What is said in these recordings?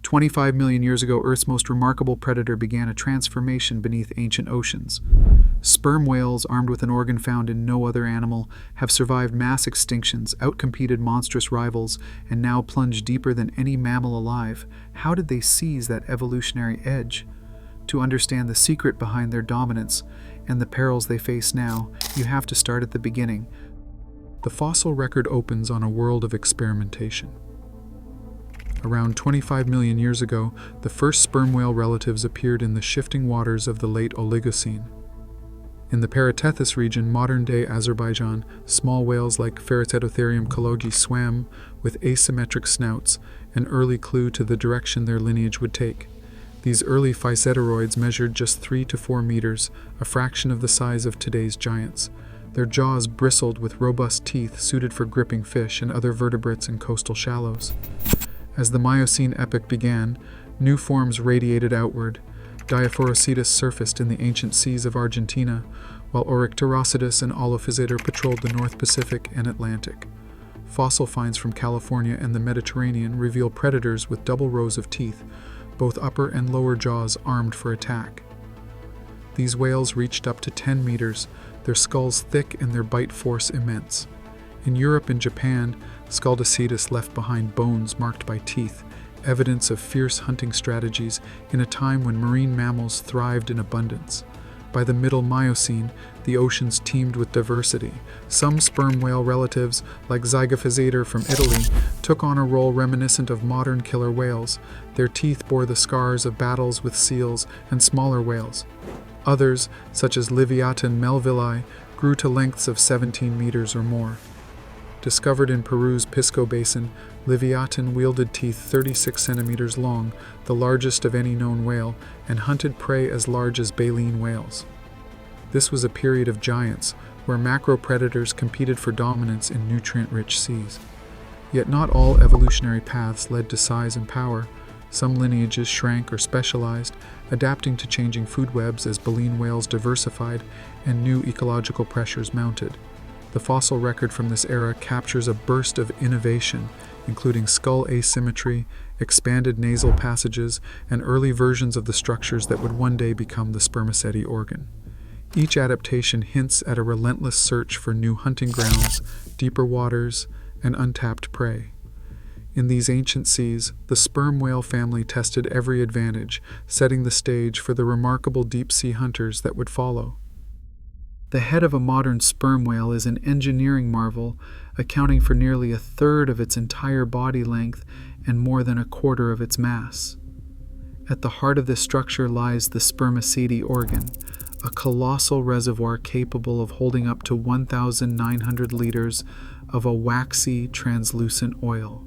25 million years ago, Earth's most remarkable predator began a transformation beneath ancient oceans. Sperm whales, armed with an organ found in no other animal, have survived mass extinctions, outcompeted monstrous rivals, and now plunge deeper than any mammal alive. How did they seize that evolutionary edge? To understand the secret behind their dominance and the perils they face now, you have to start at the beginning. The fossil record opens on a world of experimentation. Around 25 million years ago, the first sperm whale relatives appeared in the shifting waters of the late Oligocene. In the Paratethys region, modern-day Azerbaijan, small whales like Pheratetotherium kalogi swam with asymmetric snouts, an early clue to the direction their lineage would take. These early physeteroids measured just 3 to 4 meters, a fraction of the size of today's giants. Their jaws bristled with robust teeth suited for gripping fish and other vertebrates in coastal shallows. As the Miocene epoch began, new forms radiated outward. Diaphorocetus surfaced in the ancient seas of Argentina, while Oryctorocetus and Olophysator patrolled the North Pacific and Atlantic. Fossil finds from California and the Mediterranean reveal predators with double rows of teeth, both upper and lower jaws armed for attack. These whales reached up to 10 meters, their skulls thick and their bite force immense. In Europe and Japan, Scaldocetus left behind bones marked by teeth, evidence of fierce hunting strategies in a time when marine mammals thrived in abundance. By the Middle Miocene, the oceans teemed with diversity. Some sperm whale relatives, like Zygophysator from Italy, took on a role reminiscent of modern killer whales. Their teeth bore the scars of battles with seals and smaller whales. Others, such as Livyatan melvilli, grew to lengths of 17 meters or more. Discovered in Peru's Pisco Basin, Livyatan wielded teeth 36 centimeters long, the largest of any known whale, and hunted prey as large as baleen whales. This was a period of giants, where macropredators competed for dominance in nutrient-rich seas. Yet not all evolutionary paths led to size and power. Some lineages shrank or specialized, adapting to changing food webs as baleen whales diversified and new ecological pressures mounted. The fossil record from this era captures a burst of innovation, including skull asymmetry, expanded nasal passages, and early versions of the structures that would one day become the Spermaceti organ. Each adaptation hints at a relentless search for new hunting grounds, deeper waters, and untapped prey. In these ancient seas, the sperm whale family tested every advantage, setting the stage for the remarkable deep-sea hunters that would follow. The head of a modern sperm whale is an engineering marvel, accounting for nearly a third of its entire body length and more than a quarter of its mass. At the heart of this structure lies the Spermaceti organ, a colossal reservoir capable of holding up to 1,900 liters of a waxy, translucent oil.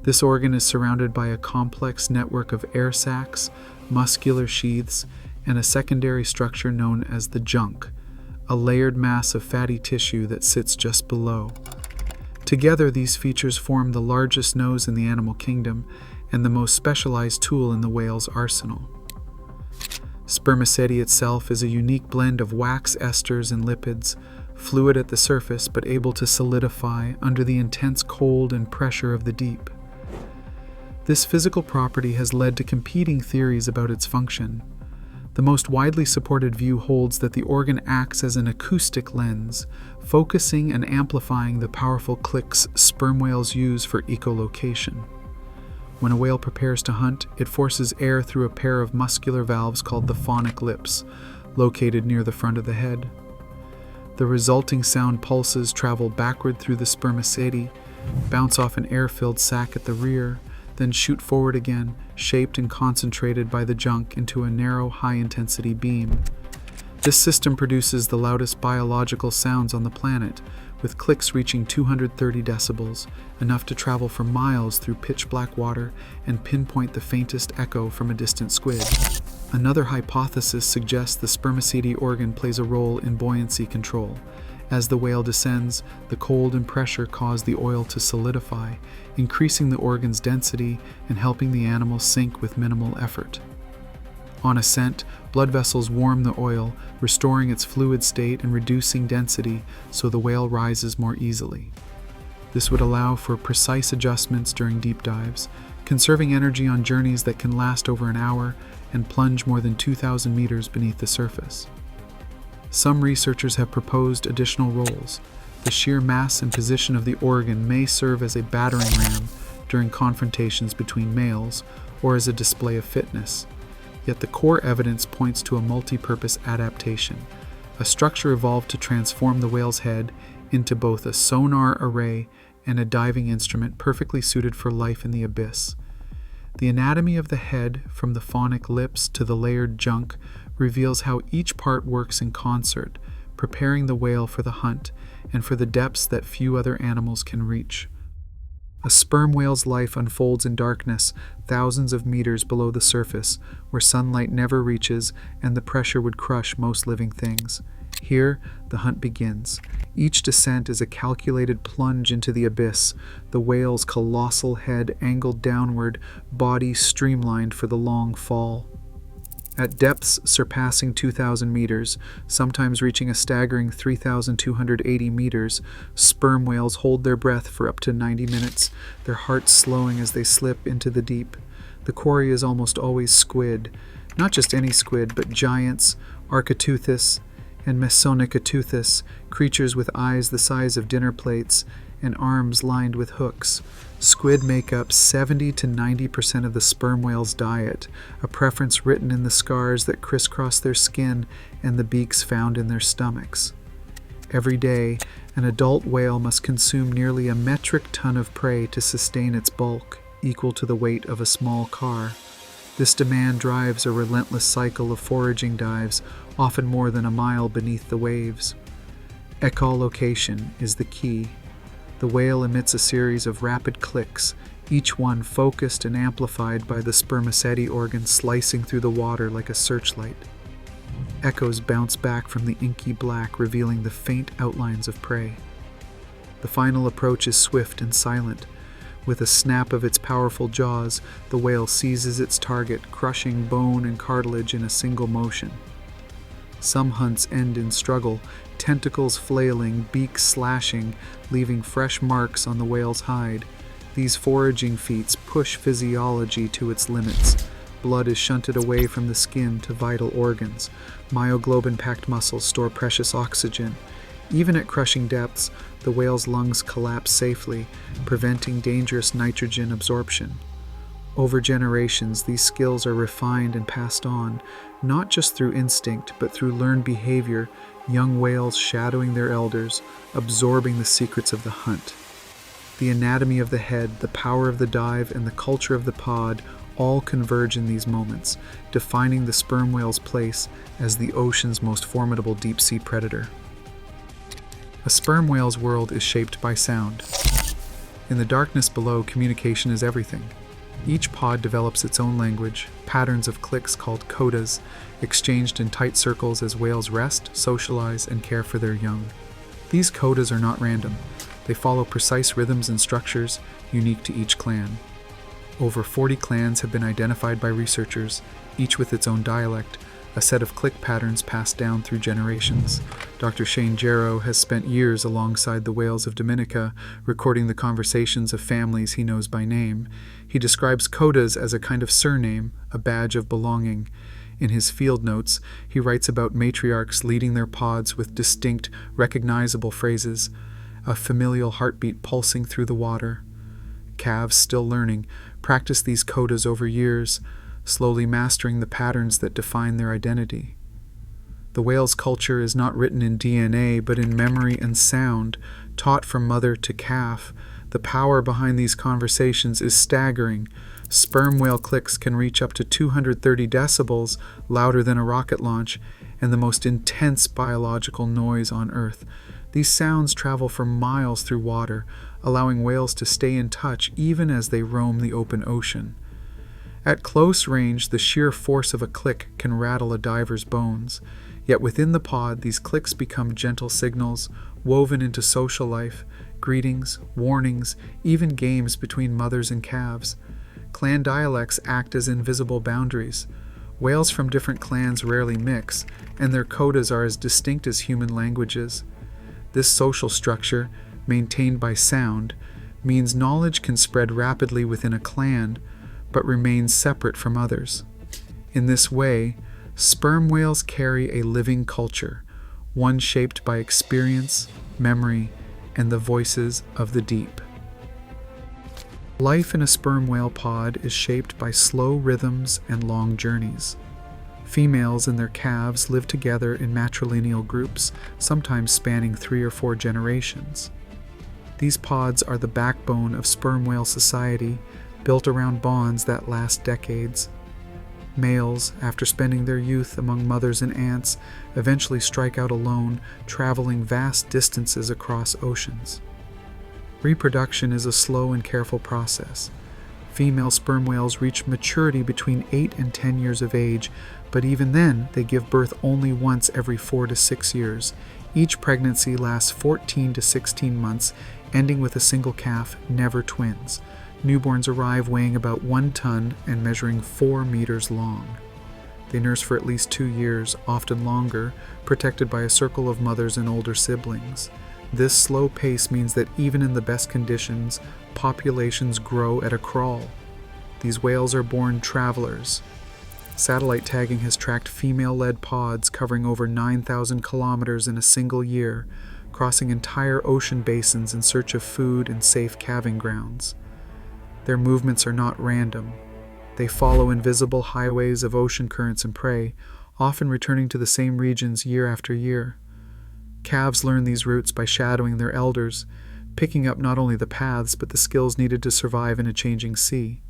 This organ is surrounded by a complex network of air sacs, muscular sheaths, and a secondary structure known as the junk, a layered mass of fatty tissue that sits just below. Together, these features form the largest nose in the animal kingdom and the most specialized tool in the whale's arsenal. Spermaceti itself is a unique blend of wax esters and lipids, fluid at the surface but able to solidify under the intense cold and pressure of the deep. This physical property has led to competing theories about its function. The most widely supported view holds that the organ acts as an acoustic lens, focusing and amplifying the powerful clicks sperm whales use for echolocation. When a whale prepares to hunt, it forces air through a pair of muscular valves called the phonic lips, located near the front of the head. The resulting sound pulses travel backward through the spermaceti, bounce off an air-filled sac at the rear, then shoot forward again, shaped and concentrated by the junk into a narrow, high-intensity beam. This system produces the loudest biological sounds on the planet, with clicks reaching 230 decibels, enough to travel for miles through pitch-black water and pinpoint the faintest echo from a distant squid. Another hypothesis suggests the spermaceti organ plays a role in buoyancy control. As the whale descends, the cold and pressure cause the oil to solidify, increasing the organ's density and helping the animal sink with minimal effort. On ascent, blood vessels warm the oil, restoring its fluid state and reducing density so the whale rises more easily. This would allow for precise adjustments during deep dives, conserving energy on journeys that can last over an hour and plunge more than 2,000 meters beneath the surface. Some researchers have proposed additional roles. The sheer mass and position of the organ may serve as a battering ram during confrontations between males or as a display of fitness. Yet the core evidence points to a multi-purpose adaptation. A structure evolved to transform the whale's head into both a sonar array and a diving instrument perfectly suited for life in the abyss. The anatomy of the head, from the phonic lips to the layered junk, reveals how each part works in concert, preparing the whale for the hunt and for the depths that few other animals can reach. A sperm whale's life unfolds in darkness, thousands of meters below the surface, where sunlight never reaches and the pressure would crush most living things. Here, the hunt begins. Each descent is a calculated plunge into the abyss, the whale's colossal head angled downward, body streamlined for the long fall. At depths surpassing 2,000 meters, sometimes reaching a staggering 3,280 meters, sperm whales hold their breath for up to 90 minutes, their hearts slowing as they slip into the deep. The quarry is almost always squid, not just any squid, but giants, Architeuthis and Mesonicoteuthis, creatures with eyes the size of dinner plates and arms lined with hooks. Squid make up 70 to 90% of the sperm whale's diet, a preference written in the scars that crisscross their skin and the beaks found in their stomachs. Every day, an adult whale must consume nearly a metric ton of prey to sustain its bulk, equal to the weight of a small car. This demand drives a relentless cycle of foraging dives, often more than a mile beneath the waves. Echolocation is the key. The whale emits a series of rapid clicks, each one focused and amplified by the Spermaceti organ slicing through the water like a searchlight. Echoes bounce back from the inky black, revealing the faint outlines of prey. The final approach is swift and silent. With a snap of its powerful jaws, the whale seizes its target, crushing bone and cartilage in a single motion. Some hunts end in struggle, tentacles flailing, beaks slashing, leaving fresh marks on the whale's hide. These foraging feats push physiology to its limits. Blood is shunted away from the skin to vital organs. Myoglobin-packed muscles store precious oxygen. Even at crushing depths, the whale's lungs collapse safely, preventing dangerous nitrogen absorption. Over generations, these skills are refined and passed on, not just through instinct, but through learned behavior, young whales shadowing their elders, absorbing the secrets of the hunt. The anatomy of the head, the power of the dive, and the culture of the pod all converge in these moments, defining the sperm whale's place as the ocean's most formidable deep-sea predator. A sperm whale's world is shaped by sound. In the darkness below, communication is everything. Each pod develops its own language, patterns of clicks called codas, exchanged in tight circles as whales rest, socialize, and care for their young. These codas are not random. They follow precise rhythms and structures unique to each clan. Over 40 clans have been identified by researchers, each with its own dialect, a set of click patterns passed down through generations. Dr. Shane Jarrow has spent years alongside the whales of Dominica, recording the conversations of families he knows by name. He describes codas as a kind of surname, a badge of belonging. In his field notes, he writes about matriarchs leading their pods with distinct, recognizable phrases, a familial heartbeat pulsing through the water. Calves, still learning, practice these codas over years, slowly mastering the patterns that define their identity. The whale's culture is not written in DNA, but in memory and sound, taught from mother to calf. The power behind these conversations is staggering. Sperm whale clicks can reach up to 230 decibels, louder than a rocket launch, and the most intense biological noise on Earth. These sounds travel for miles through water, allowing whales to stay in touch even as they roam the open ocean. At close range, the sheer force of a click can rattle a diver's bones. Yet within the pod, these clicks become gentle signals, woven into social life, greetings, warnings, even games between mothers and calves. Clan dialects act as invisible boundaries. Whales from different clans rarely mix, and their codas are as distinct as human languages. This social structure, maintained by sound, means knowledge can spread rapidly within a clan, but remain separate from others. In this way, sperm whales carry a living culture, one shaped by experience, memory, and the voices of the deep. Life in a sperm whale pod is shaped by slow rhythms and long journeys. Females and their calves live together in matrilineal groups, sometimes spanning 3 or 4 generations. These pods are the backbone of sperm whale society, built around bonds that last decades. Males, after spending their youth among mothers and aunts, eventually strike out alone, traveling vast distances across oceans. Reproduction is a slow and careful process. Female sperm whales reach maturity between 8 and 10 years of age, but even then, they give birth only once every 4 to 6 years. Each pregnancy lasts 14 to 16 months, ending with a single calf, never twins. Newborns arrive weighing about 1 ton and measuring 4 meters long. They nurse for at least 2 years, often longer, protected by a circle of mothers and older siblings. This slow pace means that even in the best conditions, populations grow at a crawl. These whales are born travelers. Satellite tagging has tracked female-led pods covering over 9,000 kilometers in a single year, crossing entire ocean basins in search of food and safe calving grounds. Their movements are not random. They follow invisible highways of ocean currents and prey, often returning to the same regions year after year. Calves learn these routes by shadowing their elders, picking up not only the paths but the skills needed to survive in a changing sea.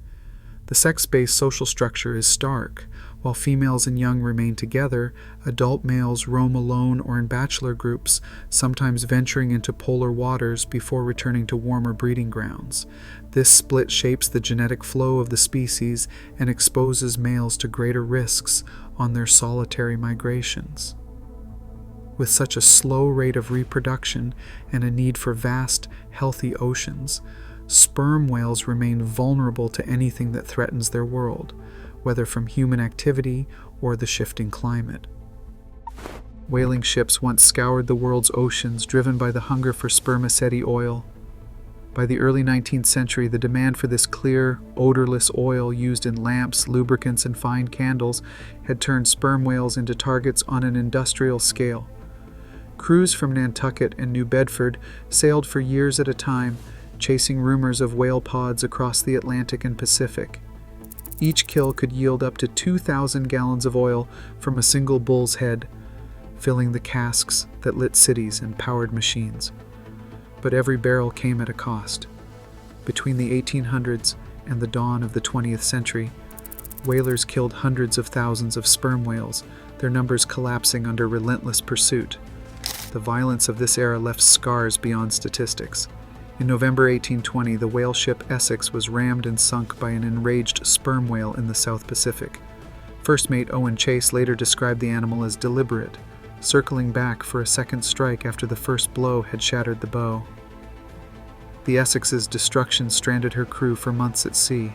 The sex-based social structure is stark. While females and young remain together, adult males roam alone or in bachelor groups, sometimes venturing into polar waters before returning to warmer breeding grounds. This split shapes the genetic flow of the species and exposes males to greater risks on their solitary migrations. With such a slow rate of reproduction and a need for vast, healthy oceans, sperm whales remain vulnerable to anything that threatens their world, whether from human activity or the shifting climate. Whaling ships once scoured the world's oceans, driven by the hunger for spermaceti oil. By the early 19th century, the demand for this clear, odorless oil used in lamps, lubricants, and fine candles had turned sperm whales into targets on an industrial scale. Crews from Nantucket and New Bedford sailed for years at a time, chasing rumors of whale pods across the Atlantic and Pacific. Each kill could yield up to 2,000 gallons of oil from a single bull's head, filling the casks that lit cities and powered machines. But every barrel came at a cost. Between the 1800s and the dawn of the 20th century, whalers killed hundreds of thousands of sperm whales, their numbers collapsing under relentless pursuit. The violence of this era left scars beyond statistics. In November 1820, the whale ship Essex was rammed and sunk by an enraged sperm whale in the South Pacific. First mate Owen Chase later described the animal as deliberate, circling back for a second strike after the first blow had shattered the bow. The Essex's destruction stranded her crew for months at sea,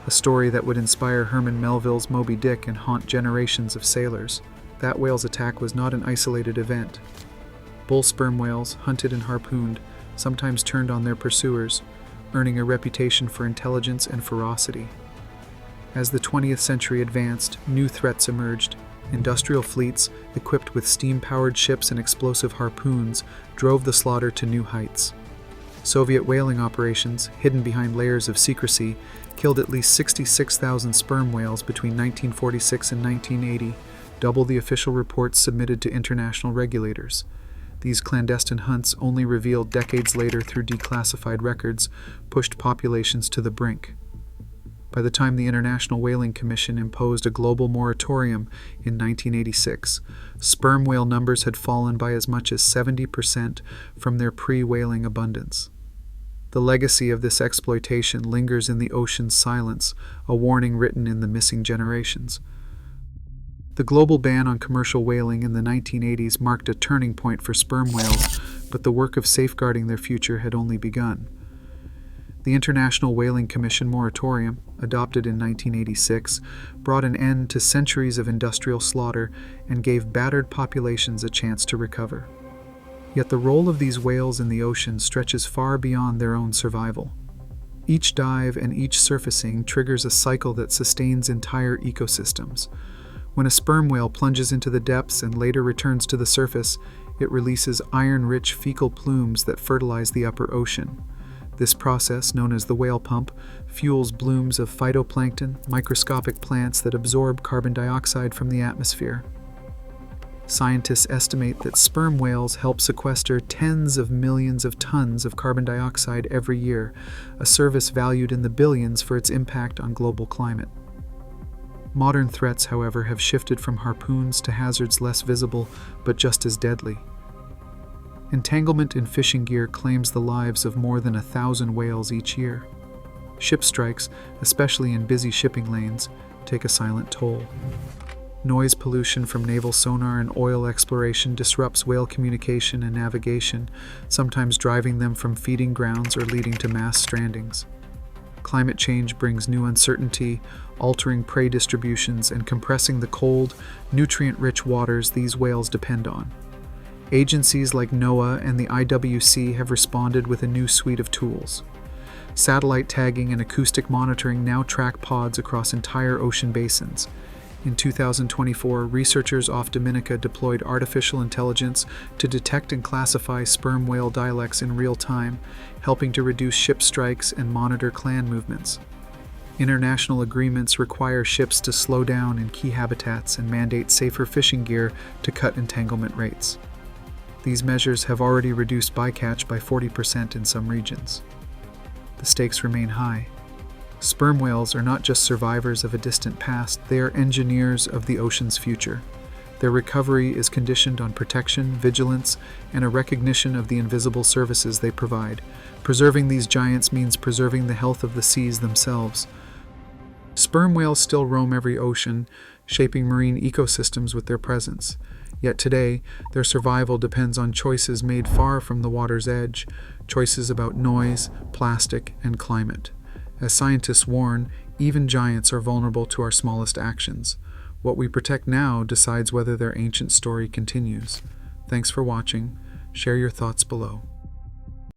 a story that would inspire Herman Melville's Moby Dick and haunt generations of sailors. That whale's attack was not an isolated event. Bull sperm whales, hunted and harpooned, sometimes turned on their pursuers, earning a reputation for intelligence and ferocity. As the 20th century advanced, new threats emerged. Industrial fleets, equipped with steam-powered ships and explosive harpoons, drove the slaughter to new heights. Soviet whaling operations, hidden behind layers of secrecy, killed at least 66,000 sperm whales between 1946 and 1980, double the official reports submitted to international regulators. These clandestine hunts, only revealed decades later through declassified records, pushed populations to the brink. By the time the International Whaling Commission imposed a global moratorium in 1986, sperm whale numbers had fallen by as much as 70% from their pre-whaling abundance. The legacy of this exploitation lingers in the ocean's silence, a warning written in the missing generations. The global ban on commercial whaling in the 1980s marked a turning point for sperm whales, but the work of safeguarding their future had only begun. The International Whaling Commission moratorium, adopted in 1986, brought an end to centuries of industrial slaughter and gave battered populations a chance to recover. Yet the role of these whales in the ocean stretches far beyond their own survival. Each dive and each surfacing triggers a cycle that sustains entire ecosystems. When a sperm whale plunges into the depths and later returns to the surface, it releases iron-rich fecal plumes that fertilize the upper ocean. This process, known as the whale pump, fuels blooms of phytoplankton, microscopic plants that absorb carbon dioxide from the atmosphere. Scientists estimate that sperm whales help sequester tens of millions of tons of carbon dioxide every year, a service valued in the billions for its impact on global climate. Modern threats, however, have shifted from harpoons to hazards less visible but just as deadly. Entanglement in fishing gear claims the lives of more than 1,000 whales each year. Ship strikes, especially in busy shipping lanes, take a silent toll. Noise pollution from naval sonar and oil exploration disrupts whale communication and navigation, sometimes driving them from feeding grounds or leading to mass strandings. Climate change brings new uncertainty, altering prey distributions and compressing the cold, nutrient-rich waters these whales depend on. Agencies like NOAA and the IWC have responded with a new suite of tools. Satellite tagging and acoustic monitoring now track pods across entire ocean basins. In 2024, researchers off Dominica deployed artificial intelligence to detect and classify sperm whale dialects in real time, helping to reduce ship strikes and monitor clan movements. International agreements require ships to slow down in key habitats and mandate safer fishing gear to cut entanglement rates. These measures have already reduced bycatch by 40% in some regions. The stakes remain high. Sperm whales are not just survivors of a distant past, they are engineers of the ocean's future. Their recovery is conditioned on protection, vigilance, and a recognition of the invisible services they provide. Preserving these giants means preserving the health of the seas themselves. Sperm whales still roam every ocean, shaping marine ecosystems with their presence. Yet today, their survival depends on choices made far from the water's edge, choices about noise, plastic, and climate. As scientists warn, even giants are vulnerable to our smallest actions. What we protect now decides whether their ancient story continues. Thanks for watching. Share your thoughts below.